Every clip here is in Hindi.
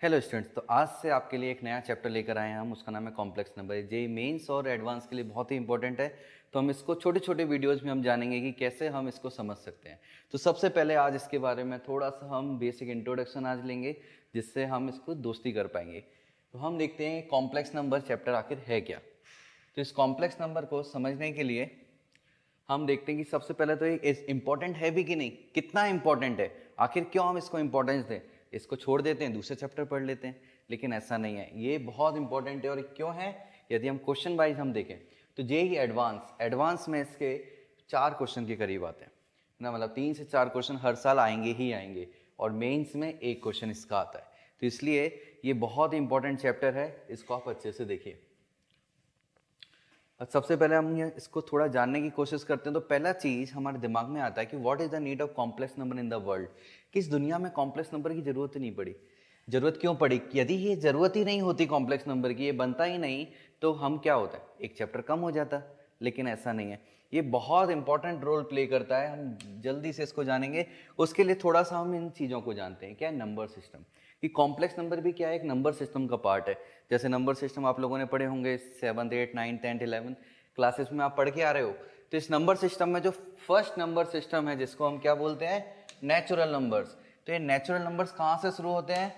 हेलो स्टूडेंट्स, तो आज से आपके लिए एक नया चैप्टर लेकर आए हैं हम। उसका नाम है कॉम्प्लेक्स नंबर। जेईई मेंस और एडवांस के लिए बहुत ही इंपॉर्टेंट है। तो हम इसको छोटे छोटे वीडियोस में हम जानेंगे कि कैसे हम इसको समझ सकते हैं। तो सबसे पहले आज इसके बारे में थोड़ा सा हम बेसिक इंट्रोडक्शन आज लेंगे, जिससे हम इसको दोस्ती कर पाएंगे। तो हम देखते हैं कॉम्प्लेक्स नंबर चैप्टर आखिर है क्या। तो इस कॉम्प्लेक्स नंबर को समझने के लिए हम देखते हैं कि सबसे पहले तो ये इंपॉर्टेंट है भी कि नहीं, कितना इंपॉर्टेंट है, आखिर क्यों हम इसको इंपॉर्टेंस दें। इसको छोड़ देते हैं, दूसरे चैप्टर पढ़ लेते हैं, लेकिन ऐसा नहीं है। ये बहुत इंपॉर्टेंट है। और क्यों है, यदि हम क्वेश्चन वाइज हम देखें तो जेईई एडवांस में इसके 4 क्वेश्चन के करीब आते हैं ना, मतलब 3 से 4 क्वेश्चन हर साल आएंगे ही आएंगे। और मेंस में 1 क्वेश्चन इसका आता है। तो इसलिए ये बहुत इंपॉर्टेंट चैप्टर है, इसको आप अच्छे से देखिए। सबसे पहले हम ये इसको थोड़ा जानने की कोशिश करते हैं। तो पहला चीज हमारे दिमाग में आता है कि what is the need of complex number in the world. किस दुनिया में कॉम्प्लेक्स नंबर की जरूरत ही नहीं पड़ी। जरूरत क्यों पड़ी? यदि ये जरूरत ही नहीं होती कॉम्प्लेक्स नंबर की, ये बनता ही नहीं, तो हम क्या होता है, एक चैप्टर कम हो जाता। लेकिन ऐसा नहीं है, ये बहुत इंपॉर्टेंट रोल प्ले करता है। हम जल्दी से इसको जानेंगे। उसके लिए थोड़ा सा हम इन चीज़ों को जानते हैं। क्या है नंबर सिस्टम, कि कॉम्प्लेक्स नंबर भी क्या है, एक नंबर सिस्टम का पार्ट है। जैसे नंबर सिस्टम आप लोगों ने पढ़े होंगे 7th 8th 9th 10th 11th classes में आप पढ़ के आ रहे हो। तो इस नंबर सिस्टम में जो फर्स्ट नंबर सिस्टम है, जिसको हम क्या बोलते हैं, नेचुरल नंबर्स। तो ये नेचुरल नंबर्स कहाँ से शुरू होते हैं?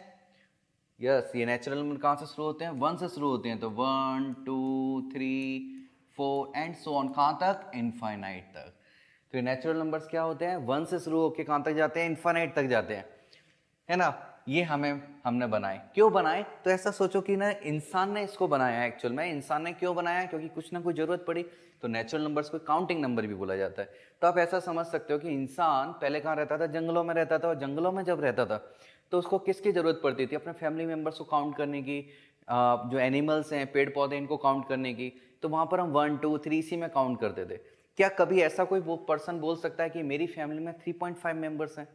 यस, ये नेचुरल नंबर कहाँ से शुरू होते हैं? 1 से शुरू होते हैं। तो 1 2 3 4 एंड सो ऑन, कहाँ तक? इनफाइनाइट तक। तो ये नेचुरल नंबर्स क्या होते हैं? 1 से शुरू होकर कहाँ तक जाते हैं? इनफाइनाइट तक जाते हैं, है ना। ये हमने बनाए। क्यों बनाए? तो ऐसा सोचो कि ना इंसान ने इसको बनाया है। एक्चुअल में इंसान ने क्यों बनाया? क्योंकि कुछ ना कुछ जरूरत पड़ी। तो नेचुरल नंबर्स को काउंटिंग नंबर भी बोला जाता है। तो आप ऐसा समझ सकते हो कि इंसान पहले कहाँ रहता था? जंगलों में रहता था। और जंगलों में जब रहता था तो उसको किसकी जरूरत पड़ती थी? अपने फैमिली मेंबर्स को काउंट करने की, जो एनिमल्स हैं, पेड़ पौधे, इनको काउंट करने की। तो वहां पर हम 1 2 3 इसी में काउंट करते थे। क्या कभी ऐसा कोई वो पर्सन बोल सकता है कि मेरी फैमिली में 3.5 मेंबर्स हैं?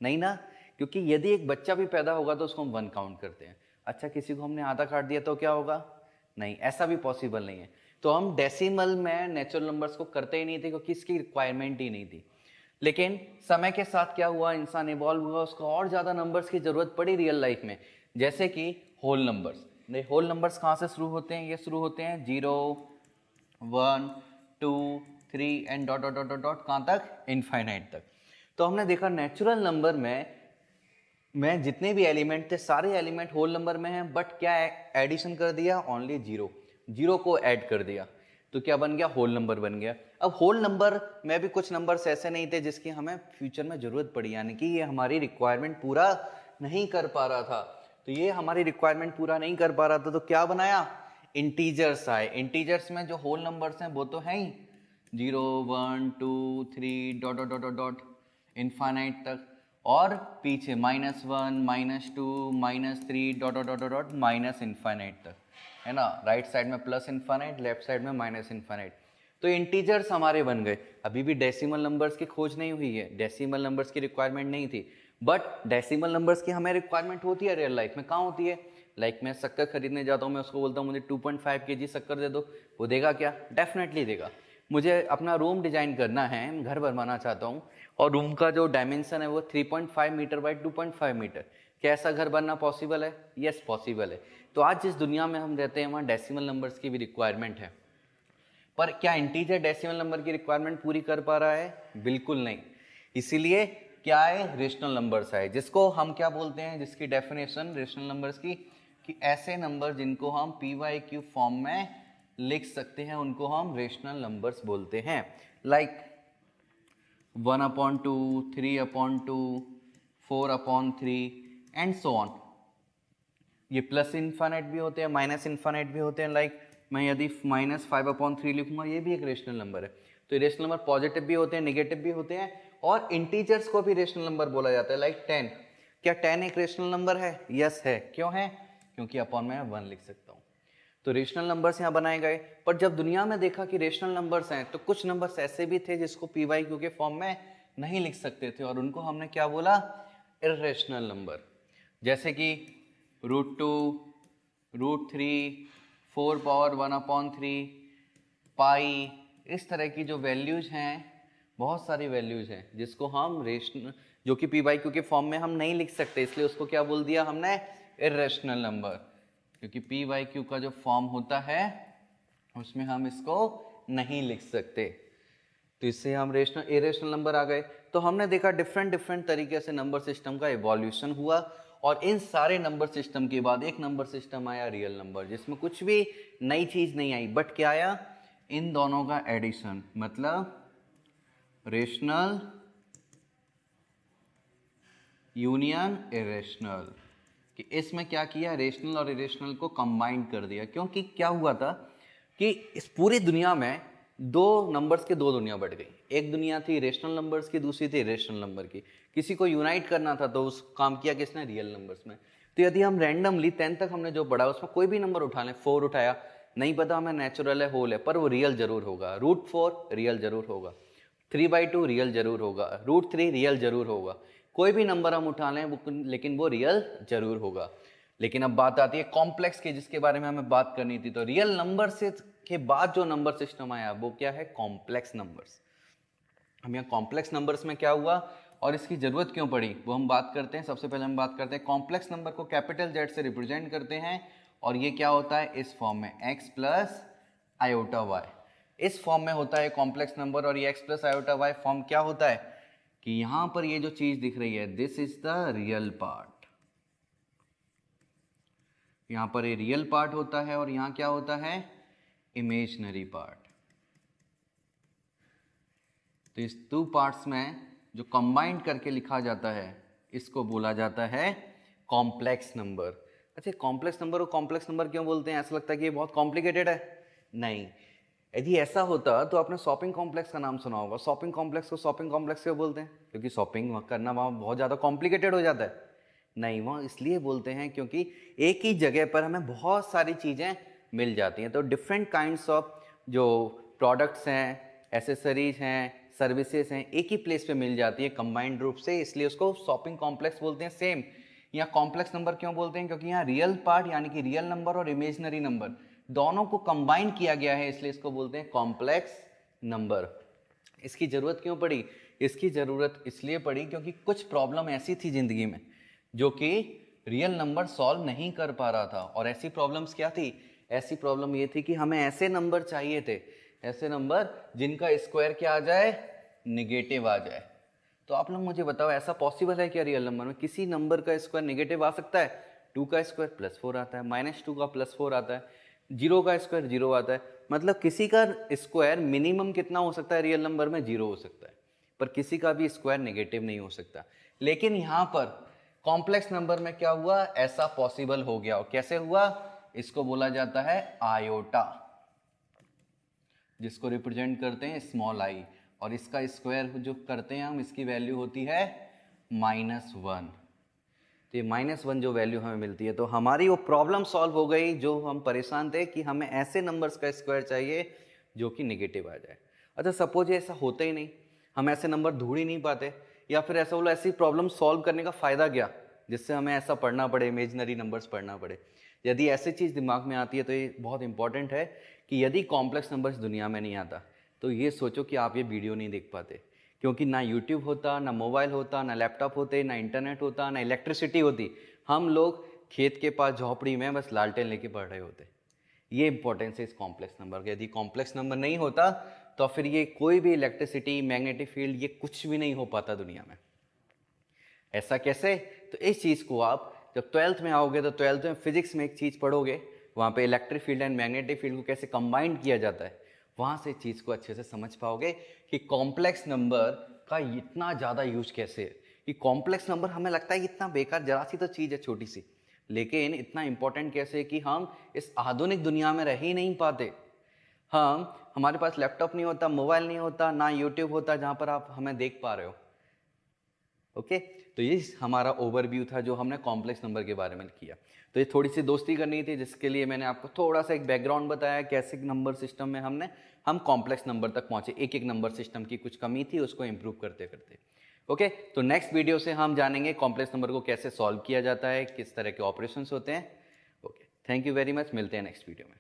नहीं ना, क्योंकि यदि एक बच्चा भी पैदा होगा तो उसको हम 1 काउंट करते हैं। अच्छा, किसी को हमने आधा काट दिया तो क्या होगा? नहीं, ऐसा भी पॉसिबल नहीं है। तो हम डेसिमल में नेचुरल नंबर्स को करते ही नहीं थे, क्योंकि इसकी रिक्वायरमेंट ही नहीं थी। लेकिन समय के साथ क्या हुआ, इंसान इवॉल्व हुआ, उसको और ज्यादा नंबर्स की जरूरत पड़ी रियल लाइफ में। जैसे कि होल नंबर्स। होल नंबर्स कहाँ से शुरू होते हैं? ये शुरू होते हैं 0 1 2 3 and dot dot dot dot कहाँ तक? इनफाइनाइट तक। तो हमने देखा नेचुरल नंबर में जितने भी एलिमेंट थे, सारे एलिमेंट होल नंबर में हैं। बट क्या एडिशन कर दिया? ओनली 0 को ऐड कर दिया। तो क्या बन गया? होल नंबर बन गया। अब होल नंबर में भी कुछ नंबर्स ऐसे नहीं थे जिसकी हमें फ्यूचर में जरूरत पड़ी, यानी कि ये हमारी रिक्वायरमेंट पूरा नहीं कर पा रहा था। तो ये हमारी रिक्वायरमेंट पूरा नहीं कर पा रहा था, तो क्या बनाया? इंटीजर्स आए। इंटीजर्स में जो होल नंबर्स हैं वो तो है ही, 0 1 2 3 dot dot dot dot infinite तक। और पीछे -1 -2 -3 dot dot dot dot minus infinite तक, है ना। राइट साइड में प्लस इनफाइनाइट, लेफ्ट साइड में माइनस इनफाइनाइट। तो इंटीजर्स हमारे बन गए। अभी भी डेसिमल नंबर्स की खोज नहीं हुई है, डेसिमल नंबर्स की रिक्वायरमेंट नहीं थी। बट डेसिमल नंबर्स की हमें रिक्वायरमेंट होती है रियल लाइफ में। कहाँ होती है? लाइक मैं शक्कर खरीदने जाता हूँ, मैं उसको बोलता हूँ मुझे 2.5 kg शक्कर दे दो, वो देगा क्या? डेफिनेटली देगा। मुझे अपना रूम डिजाइन करना है, घर बनवाना चाहता हूँ, और रूम का जो डायमेंशन है वो 3.5 मीटर बाई 2.5 मीटर। क्या ऐसा घर बनना पॉसिबल है? यस, पॉसिबल है। तो आज जिस दुनिया में हम रहते हैं वहाँ डेसिमल नंबर्स की भी रिक्वायरमेंट है। पर क्या इंटीजर डेसिमल नंबर की रिक्वायरमेंट पूरी कर पा रहा है? बिल्कुल नहीं। इसीलिए क्या है? रेशनल नंबर्स है, जिसको हम क्या बोलते हैं, जिसकी डेफिनेशन रेशनल नंबर्स की, कि ऐसे नंबर जिनको हम PYQ फॉर्म में लिख सकते हैं उनको हम रेशनल नंबर्स बोलते हैं। Like 1/2 3/2 4/3 and so on. ये प्लस इनफाइनाइट भी होते हैं, माइनस इनफाइनाइट भी होते हैं। लाइक मैं यदि -5/3 लिखूंगा, ये भी एक रेशनल नंबर है। तो रेशनल नंबर पॉजिटिव भी होते हैं, नेगेटिव भी होते हैं। और इंटीजर्स को भी रेशनल नंबर बोला जाता है। लाइक 10। क्या 10 एक रेशनल नंबर है? यस है। क्यों है? क्योंकि अपॉन में 1 लिख सकता हूँ। तो रेशनल नंबर्स यहाँ बनाए गए। पर जब दुनिया में देखा कि रेशनल नंबर्स हैं, तो कुछ नंबर्स ऐसे भी थे जिसको PYQ के फॉर्म में नहीं लिख सकते थे, और उनको हमने क्या बोला? Irrational number. जैसे कि √2 √3 4/1/3 पाई, इस तरह की जो वैल्यूज हैं, बहुत सारी वैल्यूज हैं जिसको हम रेशनल, जो कि PYQ के फॉर्म में हम नहीं लिख सकते, इसलिए उसको क्या बोल दिया हमने? इरेशनल नंबर, क्योंकि पी वाई क्यू का जो फॉर्म होता है उसमें हम इसको नहीं लिख सकते, तो इससे हम इरेशनल नंबर आ गए। तो हमने देखा डिफरेंट डिफरेंट तरीके से नंबर सिस्टम का इवोल्यूशन हुआ, और इन सारे नंबर सिस्टम के बाद एक नंबर सिस्टम आया रियल नंबर, जिसमें कुछ भी नई चीज नहीं आई, बट क्या आया, इन दोनों का एडिशन, मतलब रेशनल यूनियन इरेशनल, कि इसमें क्या किया, रेशनल और इरेशनल को कंबाइन कर दिया। क्योंकि क्या हुआ था कि इस पूरी दुनिया में दो नंबर्स के दो दुनिया बढ़ गई, एक दुनिया थी रेशनल नंबर्स की, दूसरी थी इरेशनल नंबर की। किसी को यूनाइट करना था तो उस काम किया किसने, रियल नंबर्स में। तो यदि हम रैंडमली 10 तक हमने जो पढ़ा उसमें कोई भी नंबर उठा लें, 4 उठाया, नहीं पता हमें नेचुरल है होल है, पर वो रियल जरूर होगा, √4 रियल जरूर होगा, 3/2 रियल जरूर होगा, √3 रियल जरूर होगा, कोई भी नंबर हम उठा लें लेकिन वो रियल जरूर होगा। लेकिन अब बात आती है कॉम्प्लेक्स की, जिसके बारे में हमें बात करनी थी। तो रियल नंबर से के बाद जो नंबर सिस्टम आया वो क्या है, कॉम्प्लेक्स नंबर्स। हम यहाँ कॉम्प्लेक्स नंबर्स में क्या हुआ और इसकी जरूरत क्यों पड़ी वो हम बात करते हैं। सबसे पहले हम बात करते हैं कॉम्प्लेक्स नंबर को कैपिटल जेड से रिप्रेजेंट करते हैं, और ये क्या होता है इस फॉर्म में x प्लस आयोटा वाई, इस फॉर्म में होता है कॉम्प्लेक्स नंबर। और ये x plus iota y form क्या होता है कि यहां पर ये जो चीज दिख रही है this is the real part, यहां पर ये रियल पार्ट होता है और यहां क्या होता है इमेजिनरी पार्ट। तो इस दो पार्ट्स में जो कंबाइंड करके लिखा जाता है इसको बोला जाता है कॉम्प्लेक्स नंबर। अच्छा, कॉम्प्लेक्स नंबर को कॉम्प्लेक्स नंबर क्यों बोलते हैं, ऐसा लगता है कि ये बहुत कॉम्प्लिकेटेड है। नहीं, यदि ऐसा होता तो आपने शॉपिंग कॉम्प्लेक्स का नाम सुना होगा। शॉपिंग कॉम्प्लेक्स को शॉपिंग कॉम्प्लेक्स क्यों बोलते हैं, क्योंकि शॉपिंग करना वहाँ बहुत ज़्यादा कॉम्प्लिकेटेड हो जाता है। नहीं, वहाँ इसलिए बोलते हैं क्योंकि एक ही जगह पर हमें बहुत सारी चीज़ें मिल जाती हैं। तो डिफरेंट काइंड्स ऑफ जो प्रोडक्ट्स हैं, एसेसरीज हैं, सर्विसेज हैं, एक ही प्लेस पे मिल जाती है कंबाइंड रूप से, इसलिए उसको शॉपिंग कॉम्प्लेक्स बोलते हैं। सेम यहाँ कॉम्प्लेक्स नंबर क्यों बोलते हैं, क्योंकि यहाँ रियल पार्ट यानी कि रियल नंबर और इमेजिनरी नंबर दोनों को कंबाइन किया गया है, इसलिए इसको बोलते हैं कॉम्प्लेक्स नंबर। इसकी जरूरत क्यों पड़ी, इसकी जरूरत इसलिए पड़ी क्योंकि कुछ प्रॉब्लम ऐसी थी जिंदगी में जो कि रियल नंबर सॉल्व नहीं कर पा रहा था। और ऐसी प्रॉब्लम्स क्या थी, ऐसी प्रॉब्लम ये थी कि हमें ऐसे नंबर चाहिए थे, ऐसे नंबर जिनका स्क्वायर क्या आ जाए, निगेटिव आ जाए। तो आप लोग मुझे बताओ ऐसा पॉसिबल है क्या रियल नंबर में किसी नंबर का स्क्वायर निगेटिव आ सकता है। 2 का स्क्वायर +4 आता है, -2 का +4 आता है, 0 का स्क्वायर 0 आता है। मतलब किसी का स्क्वायर मिनिमम कितना हो सकता है रियल नंबर में, 0 हो सकता है, पर किसी का भी स्क्वायर नेगेटिव नहीं हो सकता। लेकिन यहाँ पर कॉम्प्लेक्स नंबर में क्या हुआ, ऐसा पॉसिबल हो गया। और कैसे हुआ, इसको बोला जाता है आयोटा, जिसको रिप्रेजेंट करते हैं स्मॉल आई, और इसका स्क्वायर जो करते हैं हम इसकी वैल्यू होती है -1। तो ये -1 जो वैल्यू हमें मिलती है, तो हमारी वो प्रॉब्लम सॉल्व हो गई जो हम परेशान थे कि हमें ऐसे नंबर्स का स्क्वायर चाहिए जो कि निगेटिव आ जाए। अच्छा, सपोज ऐसा होता ही नहीं, हम ऐसे नंबर ढूंढ ही नहीं पाते, या फिर ऐसा बोलो ऐसी प्रॉब्लम सॉल्व करने का फ़ायदा क्या जिससे हमें ऐसा पढ़ना पड़े, इमेजिनरी नंबर्स पढ़ना पड़े। यदि ऐसी चीज़ दिमाग में आती है तो ये बहुत इंपॉर्टेंट है कि यदि कॉम्प्लेक्स नंबर्स दुनिया में नहीं आता तो ये सोचो कि आप ये वीडियो नहीं देख पाते, क्योंकि ना यूट्यूब होता, ना मोबाइल होता, ना लैपटॉप होते, ना इंटरनेट होता, ना इलेक्ट्रिसिटी होती। हम लोग खेत के पास झोपड़ी में बस लालटेन लेके पढ़ रहे होते। ये इंपॉर्टेंस है इस कॉम्प्लेक्स नंबर का। यदि कॉम्प्लेक्स नंबर नहीं होता तो फिर ये कोई भी इलेक्ट्रिसिटी, मैग्नेटिक फील्ड, ये कुछ भी नहीं हो पाता दुनिया में। ऐसा कैसे, तो इस चीज़ को आप जब 12th में आओगे तो 12th में फिजिक्स में एक चीज़ पढ़ोगे, वहाँ पे electric field and magnetic field को कैसे कंबाइंड किया जाता है, वहाँ से चीज़ को अच्छे से समझ पाओगे कि कॉम्प्लेक्स नंबर का इतना ज़्यादा यूज कैसे है। कि कॉम्प्लेक्स नंबर हमें लगता है इतना बेकार, जरा सी तो चीज़ है छोटी सी, लेकिन इतना इंपॉर्टेंट कैसे कि हम इस आधुनिक दुनिया में रह ही नहीं पाते। हमारे पास लैपटॉप नहीं होता, मोबाइल नहीं होता, ना यूट्यूब होता जहाँ पर आप हमें देख पा रहे हो। ओके, तो ये हमारा ओवरव्यू था जो हमने कॉम्प्लेक्स नंबर के बारे में किया। तो ये थोड़ी सी दोस्ती करनी थी, जिसके लिए मैंने आपको थोड़ा सा एक बैकग्राउंड बताया कैसे नंबर सिस्टम में हम कॉम्प्लेक्स नंबर तक पहुंचे। एक एक नंबर सिस्टम की कुछ कमी थी, उसको इम्प्रूव करते करते। ओके, तो नेक्स्ट वीडियो से हम जानेंगे कॉम्प्लेक्स नंबर को कैसे सॉल्व किया जाता है, किस तरह के ऑपरेशंस होते हैं। Okay, thank you very much, मिलते हैं नेक्स्ट वीडियो में।